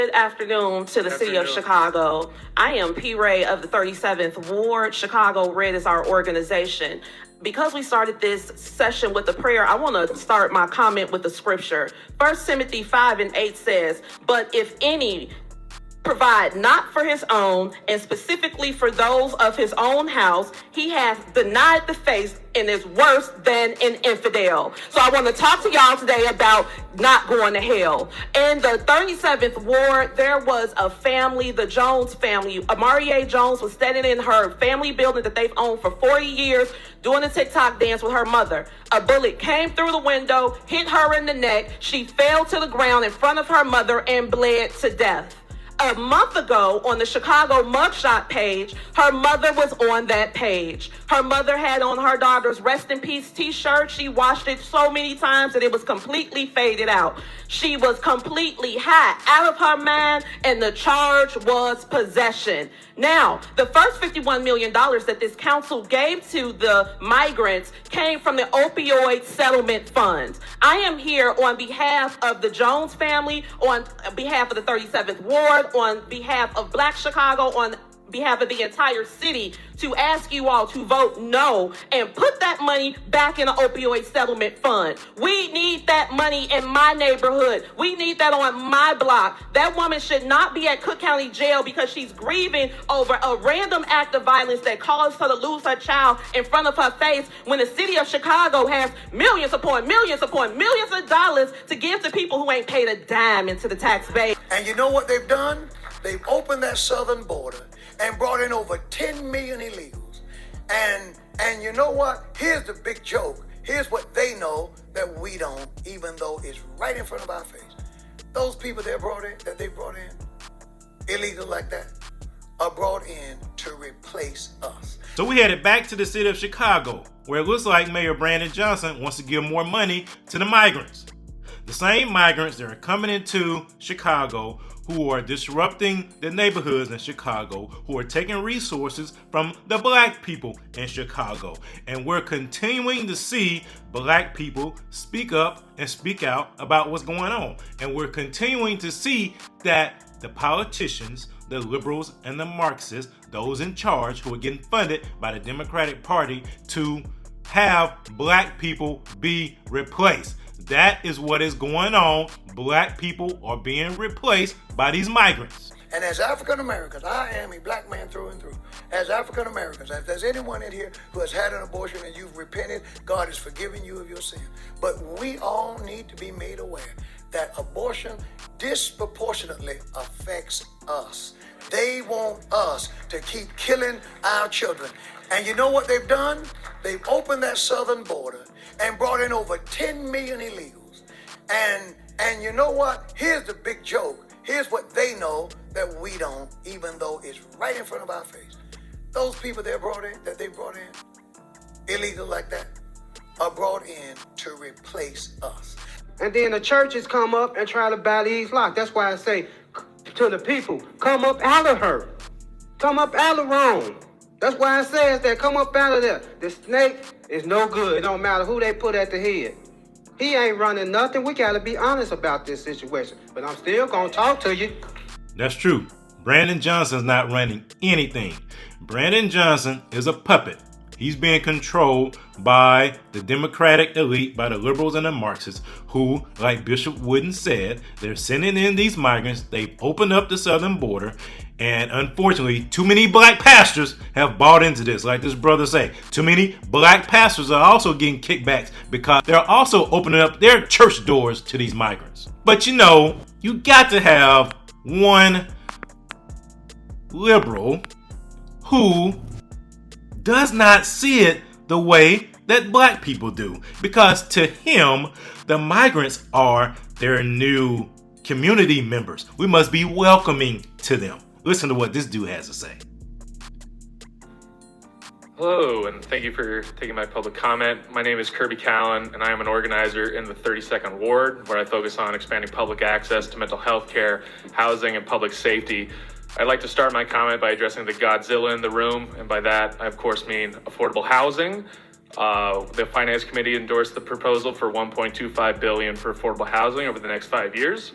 Good afternoon to the city of Chicago. I am P. Ray of the 37th Ward. Chicago Red is our organization. Because we started this session with a prayer, I want to start my comment with the scripture. 1 Timothy 5:8 says, "But if any provide not for his own, and specifically for those of his own house, he has denied the faith and is worse than an infidel." So I want to talk to y'all today about not going to hell. In the 37th Ward, there was a family, the Jones family. Amarie Jones was standing in her family building that they've owned for 40 years, doing a TikTok dance with her mother. A bullet came through the window, hit her in the neck. She fell to the ground in front of her mother and bled to death. A month ago, on the Chicago mugshot page, her mother was on that page. Her mother had on her daughter's Rest in Peace t-shirt. She washed it so many times that it was completely faded out. She was completely high, out of her mind, and the charge was possession. Now, the first $51 million that this council gave to the migrants came from the opioid settlement funds. I am here on behalf of the Jones family, on behalf of the 37th Ward, on behalf of Black Chicago, on behalf of the entire city, to ask you all to vote no and put that money back in the opioid settlement fund. We need that money in my neighborhood. We need that on my block. That woman should not be at Cook County Jail because she's grieving over a random act of violence that caused her to lose her child in front of her face, when the city of Chicago has millions upon millions upon millions of dollars to give to people who ain't paid a dime into the tax base. And you know what they've done? They've opened that southern border and brought in over 10 million illegals. And you know what? Here's the big joke. Here's what they know that we don't, even though it's right in front of our face. Those people they brought in, illegal like that, are brought in to replace us. So we headed back to the city of Chicago, where it looks like Mayor Brandon Johnson wants to give more money to the migrants. The same migrants that are coming into Chicago, who are disrupting the neighborhoods in Chicago, who are taking resources from the black people in Chicago. And we're continuing to see black people speak up and speak out about what's going on. And we're continuing to see that the politicians, the liberals and the Marxists, those in charge who are getting funded by the Democratic Party to have black people be replaced. That is what is going on. Black people are being replaced by these migrants. And as African Americans, I am a black man through and through. As African Americans, if there's anyone in here who has had an abortion and you've repented, God has forgiven you of your sin. But we all need to be made aware that abortion disproportionately affects us. They want us to keep killing our children. And you know what they've done? They've opened that southern border and brought in over 10 million illegals. And you know what? Here's the big joke. Here's what they know that we don't, even though it's right in front of our face. Those people they brought in, illegal like that, are brought in to replace us. And then the churches come up and try to buy these lots. That's why I say to the people, come up out of her. Come up out of Rome. That's why it says that, come up out of there. The snake is no good. It don't matter who they put at the head. He ain't running nothing. We got to be honest about this situation. But I'm still going to talk to you. That's true. Brandon Johnson's not running anything. Brandon Johnson is a puppet. He's being controlled by the Democratic elite, by the liberals and the Marxists, who, like Bishop Wooden said, they're sending in these migrants. They've opened up the southern border. And unfortunately, too many black pastors have bought into this. Like this brother say, too many black pastors are also getting kickbacks because they're also opening up their church doors to these migrants. But you know, you got to have one liberal who does not see it the way that black people do. Because to him, the migrants are their new community members. We must be welcoming to them. Listen to what this dude has to say. Hello, and thank you for taking my public comment. My name is Kirby Callan, and I am an organizer in the 32nd Ward, where I focus on expanding public access to mental health care, housing, and public safety. I'd like to start my comment by addressing the Godzilla in the room, and by that, I of course mean affordable housing. The Finance Committee endorsed the proposal for $1.25 billion for affordable housing over the next 5 years.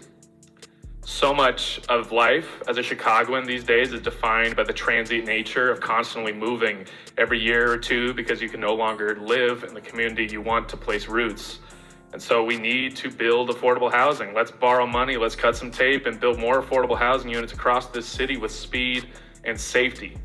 So much of life as a Chicagoan these days is defined by the transient nature of constantly moving every year or two because you can no longer live in the community you want to place roots. And so we need to build affordable housing. Let's borrow money, let's cut some tape and build more affordable housing units across this city with speed and safety.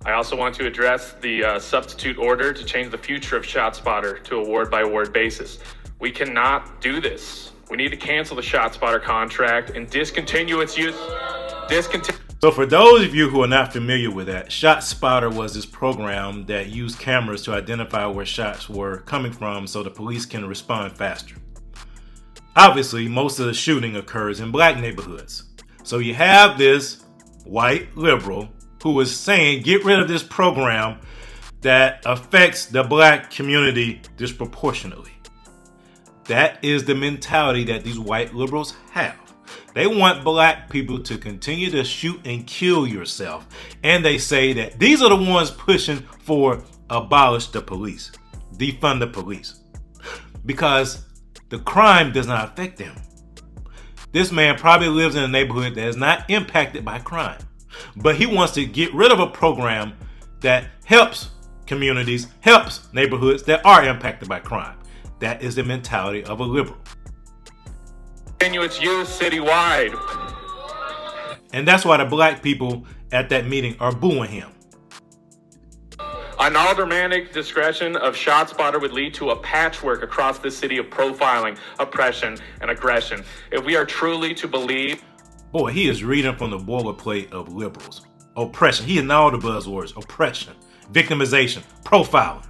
I also want to address the substitute order to change the future of ShotSpotter to a ward-by-ward basis. We cannot do this. We need to cancel the ShotSpotter contract and discontinue its use. So for those of you who are not familiar with that, ShotSpotter was this program that used cameras to identify where shots were coming from so the police can respond faster. Obviously, most of the shooting occurs in black neighborhoods. So you have this white liberal who is saying, get rid of this program that affects the black community disproportionately. That is the mentality that these white liberals have. They want black people to continue to shoot and kill yourself. And they say that these are the ones pushing for abolish the police, defund the police, because the crime does not affect them. This man probably lives in a neighborhood that is not impacted by crime, but he wants to get rid of a program that helps communities, helps neighborhoods that are impacted by crime. That is the mentality of a liberal. Continue its use citywide. And that's why the black people at that meeting are booing him. An aldermanic discretion of ShotSpotter would lead to a patchwork across the city of profiling, oppression, and aggression. If we are truly to believe... Boy, he is reading from the boilerplate of liberals. Oppression. He in all the buzzwords. Oppression, victimization, profiling.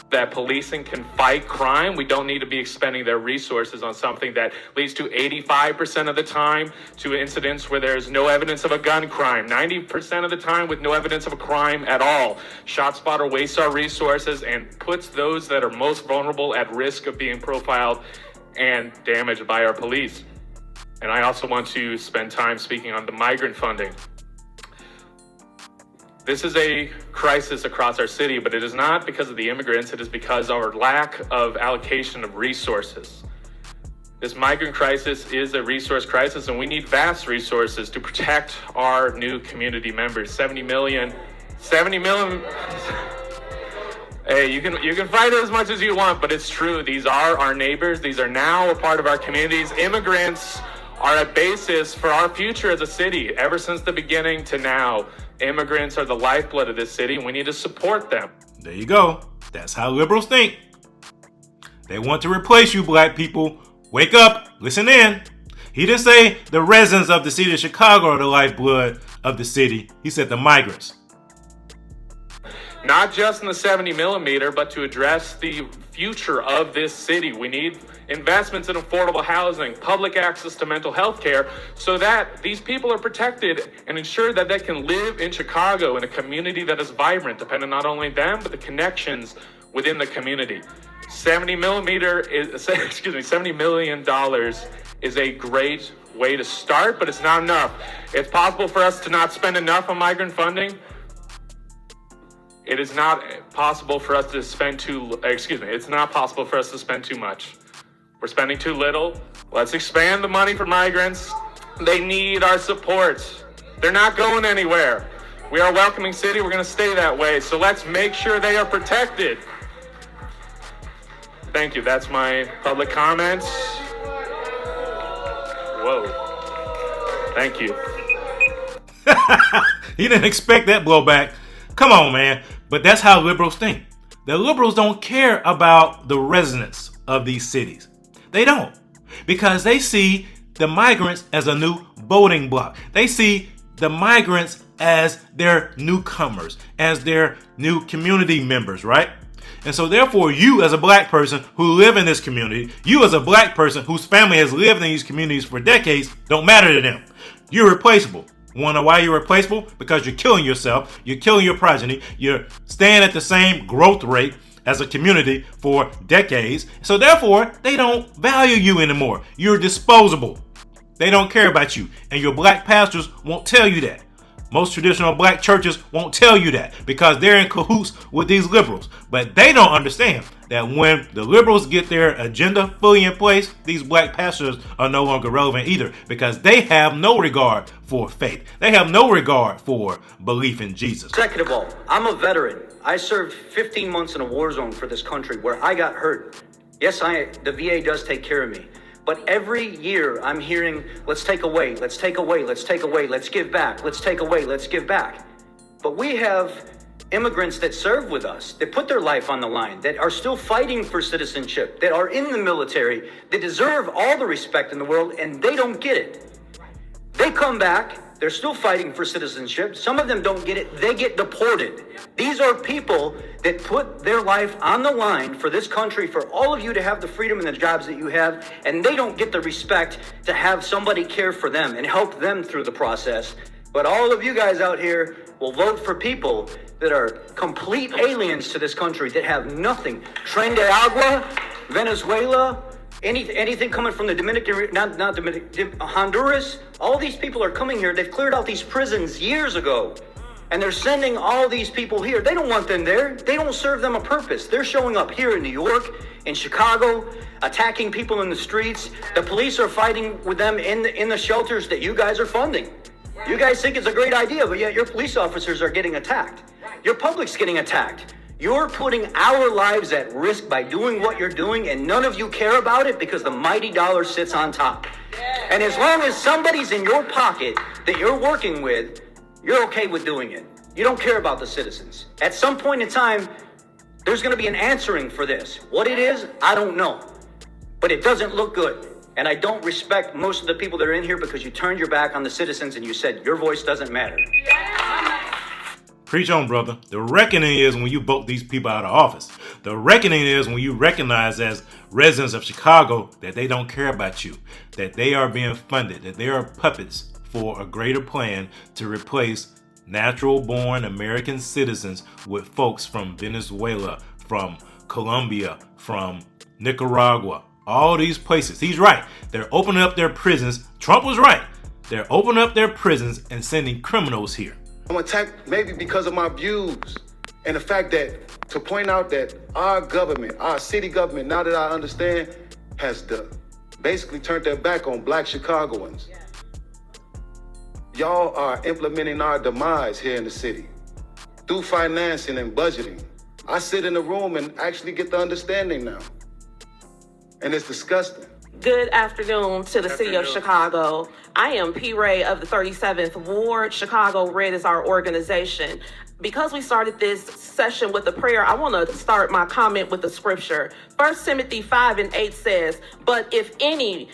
That policing can fight crime, we don't need to be expending their resources on something that leads to 85% of the time to incidents where there's no evidence of a gun crime, 90% of the time with no evidence of a crime at all. ShotSpotter wastes our resources and puts those that are most vulnerable at risk of being profiled and damaged by our police. And I also want to spend time speaking on the migrant funding. This is a crisis across our city, but it is not because of the immigrants. It is because of our lack of allocation of resources. This migrant crisis is a resource crisis, and we need vast resources to protect our new community members. 70 million. Hey, you can fight it as much as you want, but it's true. These are our neighbors. These are now a part of our communities. Immigrants are a basis for our future as a city. Ever since the beginning to now, immigrants are the lifeblood of this city, and we need to support them. There you go. That's how liberals think. They want to replace you, black people. Wake up. Listen in. He didn't say the residents of the city of Chicago are the lifeblood of the city. He said the migrants. Not just in the 70 millimeter, but to address the future of this city. We need investments in affordable housing, public access to mental health care, so that these people are protected and ensure that they can live in Chicago in a community that is vibrant, depending not only on them, but the connections within the community. $70 million is a great way to start, but it's not enough. It's possible for us to not spend enough on migrant funding. It is not possible for us to spend it's not possible for us to spend too much. We're spending too little. Let's expand the money for migrants. They need our support. They're not going anywhere. We are a welcoming city. We're going to stay that way. So let's make sure they are protected. Thank you. That's my public comments. Whoa. Thank you. He didn't expect that blowback. Come on, man. But that's how liberals think. The liberals don't care about the residents of these cities. They don't. Because they see the migrants as a new voting bloc. They see the migrants as their newcomers, as their new community members, right? And so therefore, you as a black person who live in this community, you as a black person whose family has lived in these communities for decades, don't matter to them. You're replaceable. Want to know why you're replaceable? Because you're killing yourself, you're killing your progeny, you're staying at the same growth rate as a community for decades. So therefore, they don't value you anymore. You're disposable. They don't care about you. And your black pastors won't tell you that. Most traditional black churches won't tell you that because they're in cahoots with these liberals. But they don't understand that when the liberals get their agenda fully in place, these black pastors are no longer relevant either because they have no regard for faith. They have no regard for belief in Jesus. Second of all, I'm a veteran. I served 15 months in a war zone for this country where I got hurt. Yes, the VA does take care of me. But every year I'm hearing, let's take away, let's take away, let's take away, let's give back, let's take away, let's give back. But we have immigrants that serve with us, that put their life on the line, that are still fighting for citizenship, that are in the military, that deserve all the respect in the world, and they don't get it. They come back, they're still fighting for citizenship. Some of them don't get it, they get deported. These are people that put their life on the line for this country, for all of you to have the freedom and the jobs that you have, and they don't get the respect to have somebody care for them and help them through the process. But all of you guys out here will vote for people that are complete aliens to this country, that have nothing. Tren de Agua, Venezuela, anything coming from the Honduras, all these people are coming here. They've cleared out these prisons years ago. And they're sending all these people here. They don't want them there. They don't serve them a purpose. They're showing up here in New York, in Chicago, attacking people in the streets. The police are fighting with them in the shelters that you guys are funding. You guys think it's a great idea, but yet your police officers are getting attacked. Your public's getting attacked. You're putting our lives at risk by doing what you're doing, and none of you care about it because the mighty dollar sits on top. And as long as somebody's in your pocket that you're working with, you're okay with doing it. You don't care about the citizens. At some point in time, there's going to be an answering for this. What it is, I don't know. But it doesn't look good. And I don't respect most of the people that are in here because you turned your back on the citizens and you said your voice doesn't matter. Preach on, brother. The reckoning is when you vote these people out of office. The reckoning is when you recognize as residents of Chicago that they don't care about you, that they are being funded, that they are puppets for a greater plan to replace natural-born American citizens with folks from Venezuela, from Colombia, from Nicaragua, all these places. He's right. They're opening up their prisons. Trump was right. They're opening up their prisons and sending criminals here. I'm attacked maybe because of my views and the fact that to point out that our government, our city government, now that I understand, has basically turned their back on black Chicagoans. Y'all are implementing our demise here in the city through financing and budgeting. I sit in the room and actually get the understanding now. And it's disgusting. Good afternoon to the city of Chicago. I am P. Ray of the 37th Ward. Chicago Red is our organization. Because we started this session with a prayer, I want to start my comment with the scripture. 1 Timothy 5:8 says, "But if any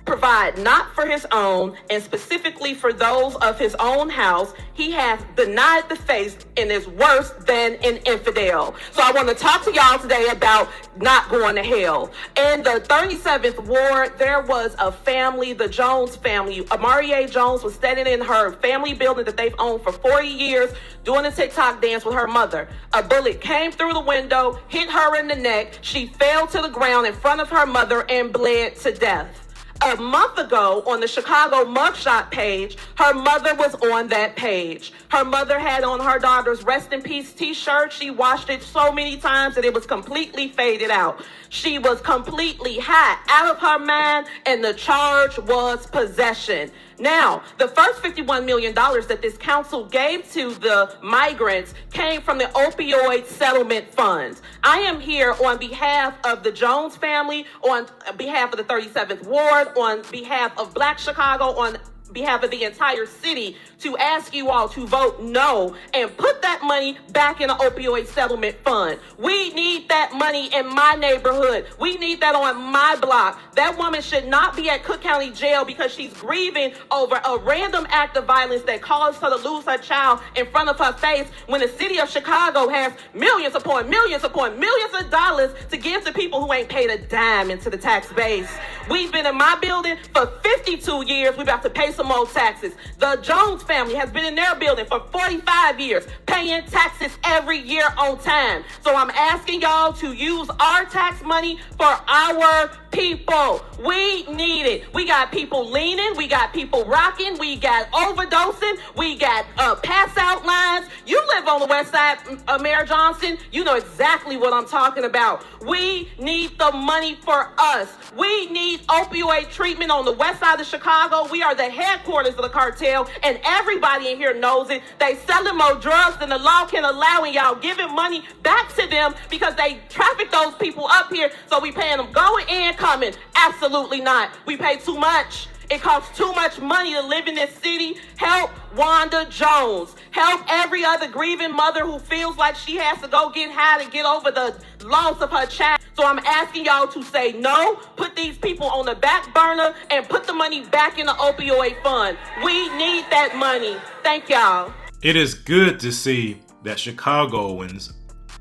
provide not for his own, and specifically for those of his own house, he hath denied the faith and is worse than an infidel." So I want to talk to y'all today about not going to hell. In the 37th Ward, there was a family, the Jones family. Amarie Jones was standing in her family building that they've owned for 40 years, doing a TikTok dance with her mother. A bullet came through the window, hit her in the neck. She fell to the ground in front of her mother and bled to death. A month ago, on the Chicago mugshot page, her mother was on that page. Her mother had on her daughter's Rest in Peace t-shirt. She washed it so many times that it was completely faded out. She was completely high, out of her mind, and the charge was possession. Now, the first $51 million that this council gave to the migrants came from the opioid settlement funds. I am here on behalf of the Jones family, on behalf of the 37th Ward, on behalf of Black Chicago, on behalf of the entire city, to ask you all to vote no and put that money back in the opioid settlement fund. We need that money in my neighborhood. We need that on my block. That woman should not be at Cook County Jail because she's grieving over a random act of violence that caused her to lose her child in front of her face, when the city of Chicago has millions upon millions upon millions of dollars to give to people who ain't paid a dime into the tax base. We've been in my building for 52 years. We're about to pay some some more taxes. The Jones family has been in their building for 45 years, paying taxes every year on time. So I'm asking y'all to use our tax money for our people. We need it. We got people leaning. We got people rocking. We got overdosing. We got pass out lines. You live on the west side, Mayor Johnson. You know exactly what I'm talking about. We need the money for us. We need opioid treatment on the west side of Chicago. We are the headquarters of the cartel, and everybody in here knows it. They selling more drugs than the law can allow, and y'all giving money back to them because they traffic those people up here, so we paying them going and coming. Absolutely not. We pay too much. It costs too much money to live in this city. Help Wanda Jones. Help every other grieving mother who feels like she has to go get high to get over the loss of her child. So I'm asking y'all to say no, put these people on the back burner, and put the money back in the opioid fund. We need that money. Thank y'all. It is good to see that Chicagoans,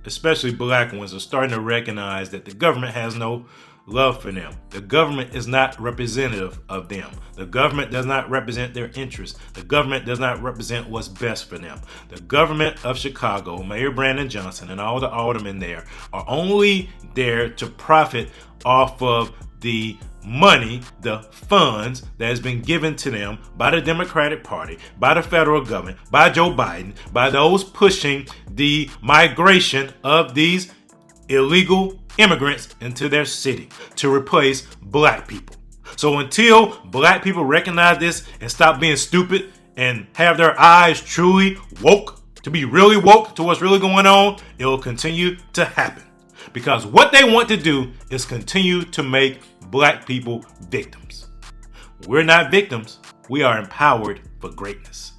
especially black ones, are starting to recognize that the government has no love for them. The government is not representative of them. The government does not represent their interests. The government does not represent what's best for them. The government of Chicago, Mayor Brandon Johnson and all the aldermen there, are only there to profit off of the money, the funds that has been given to them by the Democratic Party, by the federal government, by Joe Biden, by those pushing the migration of these illegal immigrants into their city to replace black people. So until black people recognize this and stop being stupid and have their eyes truly woke, to be really woke to what's really going on, it will continue to happen. Because what they want to do is continue to make black people victims. We're not victims. We are empowered for greatness.